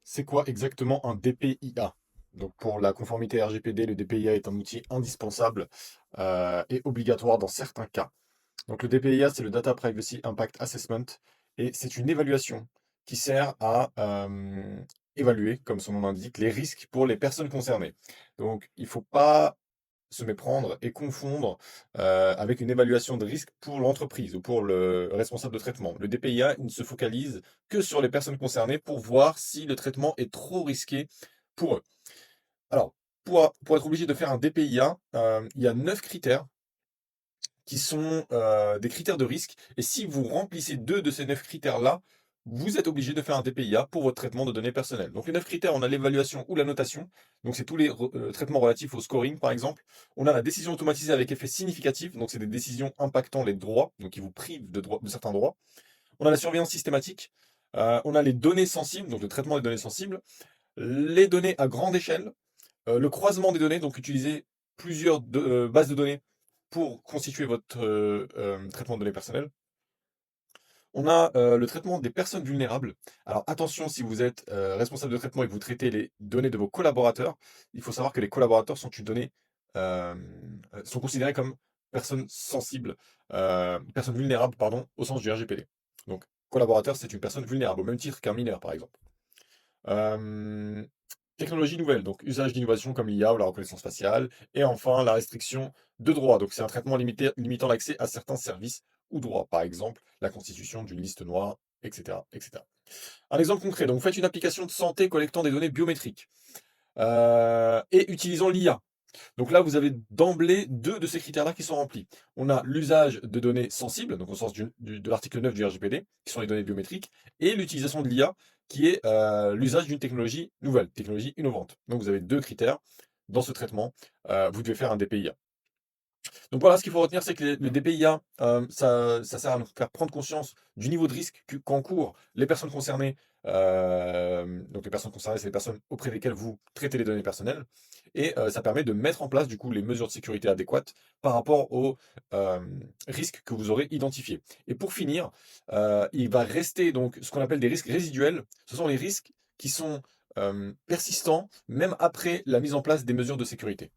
C'est quoi exactement un DPIA? Donc pour la conformité RGPD, le DPIA est un outil indispensable et obligatoire dans certains cas. Donc le DPIA, c'est le Data Privacy Impact Assessment et c'est une évaluation qui sert à évaluer, comme son nom l'indique, les risques pour les personnes concernées. Donc il ne faut pas se méprendre et confondre avec une évaluation de risque pour l'entreprise ou pour le responsable de traitement. Le DPIA, il ne se focalise que sur les personnes concernées pour voir si le traitement est trop risqué pour eux. Alors, pour être obligé de faire un DPIA, il y a 9 critères qui sont des critères de risque. Et si vous remplissez 2 de ces 9 critères-là, vous êtes obligé de faire un DPIA pour votre traitement de données personnelles. Donc les 9 critères, on a l'évaluation ou la notation. Donc c'est tous les traitements relatifs au scoring, par exemple. On a la décision automatisée avec effet significatif. Donc c'est des décisions impactant les droits, donc qui vous privent de certains droits. On a la surveillance systématique. On a les données sensibles, donc le traitement des données sensibles. Les données à grande échelle. Le croisement des données, donc utiliser plusieurs bases de données pour constituer votre traitement de données personnelles. On a le traitement des personnes vulnérables. Alors attention, si vous êtes responsable de traitement et que vous traitez les données de vos collaborateurs, il faut savoir que les collaborateurs sont une donnée, sont considérés comme personnes sensibles, personnes vulnérables, pardon, au sens du RGPD. Donc collaborateur, c'est une personne vulnérable, au même titre qu'un mineur, par exemple. Euh, Technologie nouvelle, donc usage d'innovation comme l'IA ou la reconnaissance faciale. Et enfin, la restriction de droits. Donc c'est un traitement limitant l'accès à certains services ou droits. Par exemple, la constitution d'une liste noire, etc., etc. Un exemple concret. Donc vous faites une application de santé collectant des données biométriques et utilisant l'IA. Donc là, vous avez d'emblée deux de ces critères-là qui sont remplis. On a l'usage de données sensibles, donc au sens de l'article 9 du RGPD, qui sont les données biométriques, et l'utilisation de l'IA, qui est l'usage d'une technologie nouvelle, technologie innovante. Donc vous avez deux critères dans ce traitement. Vous devez faire un DPIA. Donc voilà, ce qu'il faut retenir, c'est que le DPIA, ça sert à nous faire prendre conscience du niveau de risque qu'encourent les personnes concernées. Donc les personnes concernées, c'est les personnes auprès desquelles vous traitez les données personnelles. Et ça permet de mettre en place du coup les mesures de sécurité adéquates par rapport aux risques que vous aurez identifiés. Et pour finir, il va rester donc ce qu'on appelle des risques résiduels. Ce sont les risques qui sont persistants même après la mise en place des mesures de sécurité.